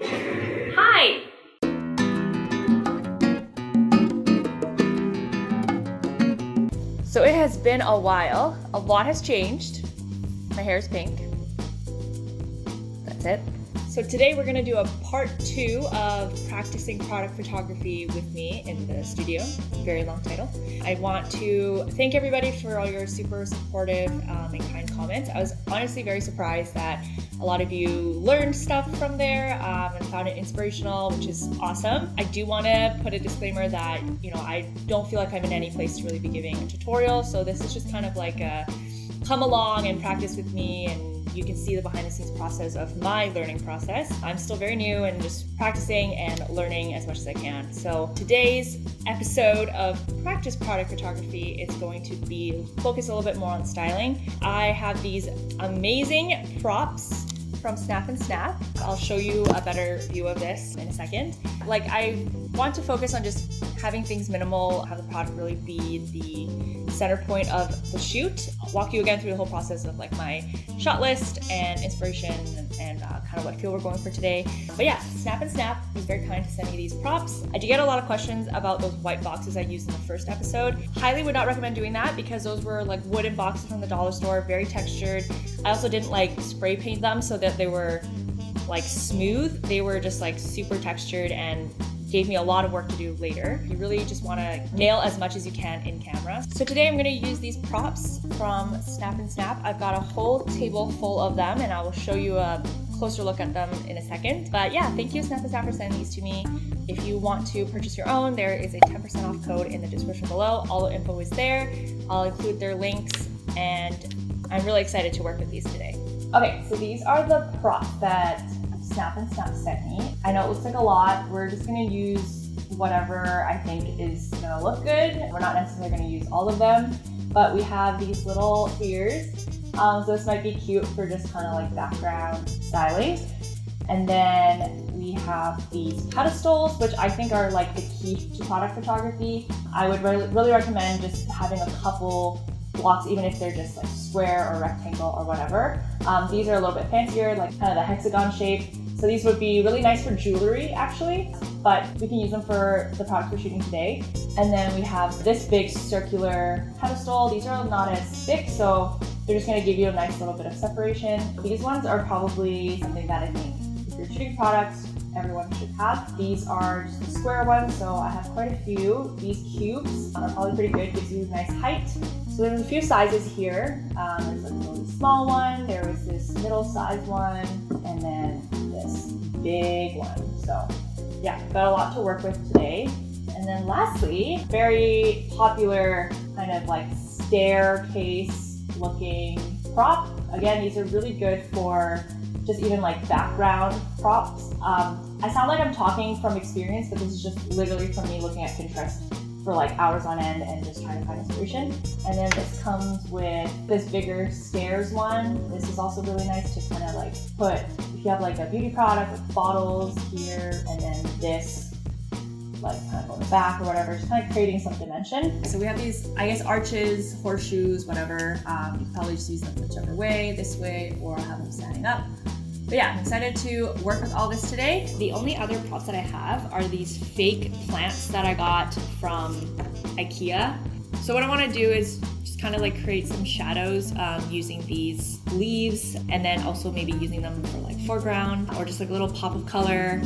Hi! So it has been a while. A lot has changed. My hair is pink. That's it. So today we're gonna do a part 2 of practicing product photography with me in the studio. Very long title. I want to thank everybody for all your super supportive and kind comments. I was honestly very surprised that a lot of you learned stuff from there and found it inspirational, which is awesome. I do want to put a disclaimer that, I don't feel like I'm in any place to really be giving a tutorial. So this is just kind of like a come along and practice with me, and you can see the behind the scenes process of my learning process. I'm still very new and just practicing and learning as much as I can. So today's episode of Practice Product Photography is going to be focused a little bit more on styling. I have these amazing props from Snap and Snap. I'll show you a better view of this in a second. I want to focus on just having things minimal, have the product really be the center point of the shoot. I'll walk you again through the whole process of my shot list and inspiration and kind of what feel we're going for today. But yeah, Snap and Snap was very kind to send me these props. I did get a lot of questions about those white boxes I used in the first episode. Highly would not recommend doing that because those were wooden boxes from the dollar store, very textured. I also didn't spray paint them so that they were smooth. They were just super textured and gave me a lot of work to do later. You really just want to nail as much as you can in camera. So today I'm going to use these props from Snap and Snap. I've got a whole table full of them and I will show you a closer look at them in a second. But yeah, thank you Snap and Snap for sending these to me. If you want to purchase your own, there is a 10% off code in the description below. All the info is there. I'll include their links and I'm really excited to work with these today. Okay, so these are the props that Snap and Snap sent me. I know it looks like a lot. We're just gonna use whatever I think is gonna look good. We're not necessarily gonna use all of them, but we have these little ears. So this might be cute for just kind of background styling. And then we have these pedestals, which I think are the key to product photography. I would really recommend just having a couple blocks, even if they're just square or rectangle or whatever. These are a little bit fancier, kind of the hexagon shape. So these would be really nice for jewelry actually, but we can use them for the product we're shooting today. And then we have this big circular pedestal. These are not as thick, so they're just gonna give you a nice little bit of separation. These ones are probably something that I think if you're shooting products, everyone should have. These are just the square ones, so I have quite a few. These cubes are probably pretty good, gives you a nice height. So there's a few sizes here. There's a really small one, there was this middle-sized one, and then this big one. So yeah, got a lot to work with today. And then lastly, very popular kind of staircase looking prop. Again, these are really good for just even background props. I sound like I'm talking from experience, but this is just literally from me looking at Pinterest for hours on end and just trying to find inspiration. And then this comes with this bigger stairs one. This is also really nice to kind of put, if you have a beauty product with bottles here, and then this kind of on the back or whatever, just kind of creating some dimension. So we have these, I guess, arches, horseshoes, whatever. You can probably just use them whichever way, this way, or have them standing up. But yeah, I'm excited to work with all this today. The only other props that I have are these fake plants that I got from IKEA. So what I want to do is just kind of create some shadows using these leaves, and then also maybe using them for foreground or just a little pop of color.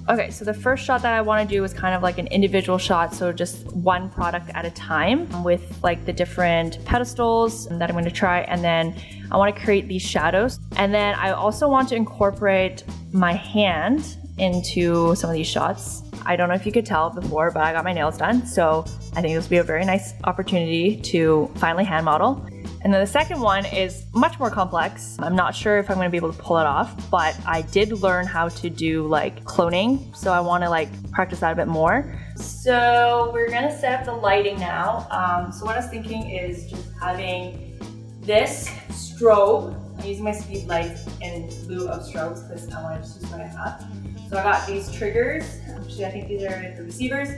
Okay, so the first shot that I want to do is kind of an individual shot, so just one product at a time with the different pedestals that I'm going to try, and then I want to create these shadows. And then I also want to incorporate my hand into some of these shots. I don't know if you could tell before, but I got my nails done, so I think this will be a very nice opportunity to finally hand model. And then the second one is much more complex. I'm not sure if I'm gonna be able to pull it off, but I did learn how to do cloning, so I wanna practice that a bit more. So we're gonna set up the lighting now. So what I was thinking is just having this strobe I'm using my Speedlite in lieu of strobes because I want to just use what I have. So I got these triggers, actually I think these are the receivers,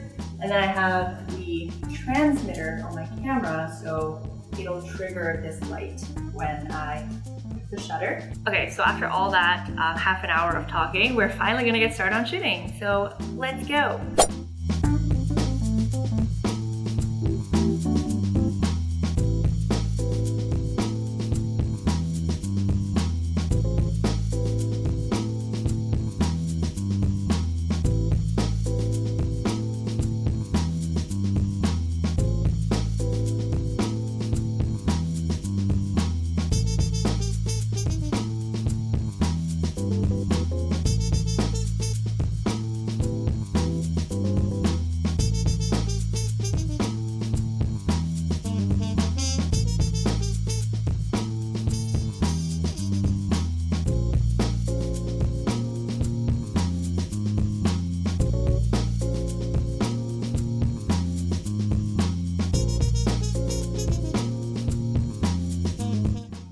and then I have the transmitter on my camera, so it'll trigger this light when I hit the shutter. Okay, so after all that half an hour of talking, we're finally gonna get started on shooting. So let's go.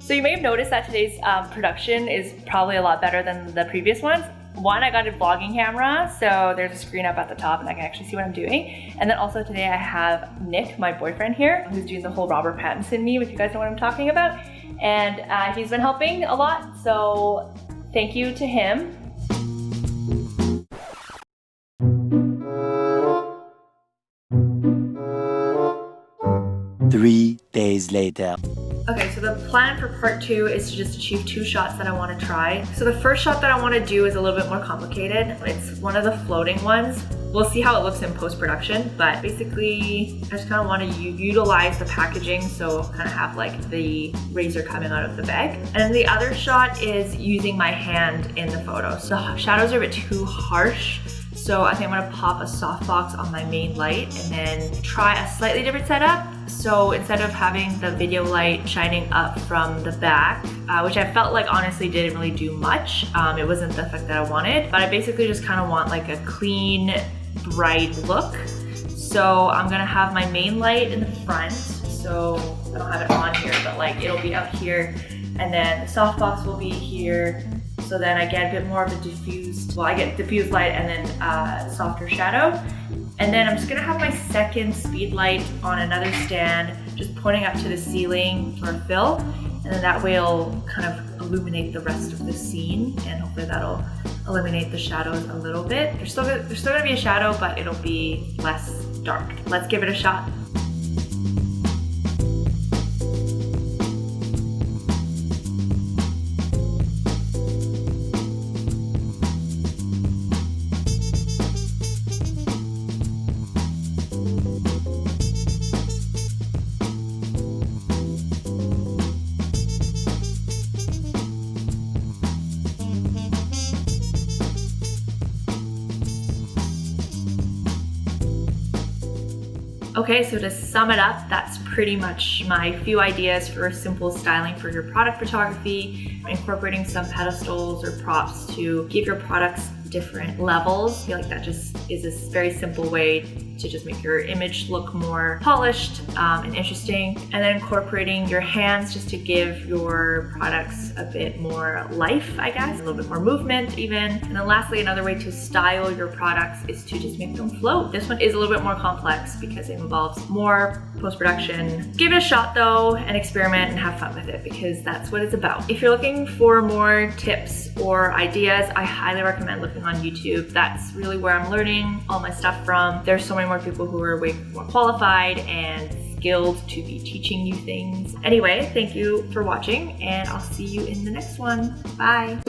So you may have noticed that today's production is probably a lot better than the previous ones. One, I got a vlogging camera, so there's a screen up at the top and I can actually see what I'm doing. And then also today I have Nick, my boyfriend here, who's doing the whole Robert Pattinson meme, if you guys know what I'm talking about. And he's been helping a lot, so thank you to him. Three days later. Okay, so the plan for part 2 is to just achieve 2 shots that I want to try. So the first shot that I want to do is a little bit more complicated. It's one of the floating ones. We'll see how it looks in post-production, but basically I just kind of want to utilize the packaging, so kind of have like the razor coming out of the bag. And then the other shot is using my hand in the photo. So the shadows are a bit too harsh, so I think I'm gonna pop a softbox on my main light and then try a slightly different setup. So instead of having the video light shining up from the back, which I felt like honestly didn't really do much, it wasn't the effect that I wanted, but I basically just kind of want like a clean, bright look. So I'm gonna have my main light in the front, so I don't have it on here, but like it'll be up here, and then the softbox will be here. So then I get a bit more of a diffused, well, I get diffused light and then softer shadow. And then I'm just gonna have my second Speedlite on another stand, just pointing up to the ceiling for a fill. And then that way it'll kind of illuminate the rest of the scene, and hopefully that'll eliminate the shadows a little bit. There's still gonna be a shadow, but it'll be less dark. Let's give it a shot. Okay, so to sum it up, that's pretty much my few ideas for simple styling for your product photography, incorporating some pedestals or props to give your products different levels. I feel like that just is a very simple way to just make your image look more polished and interesting. And then incorporating your hands just to give your products a bit more life, I guess, a little bit more movement even. And then lastly, another way to style your products is to just make them float. This one is a little bit more complex because it involves more post-production. Give it a shot though and experiment and have fun with it, because that's what it's about. If you're looking for more tips or ideas, I highly recommend looking on YouTube. That's really where I'm learning all my stuff from. There's so many more people who are way more qualified and skilled to be teaching you things. Anyway, thank you for watching, and I'll see you in the next one. Bye.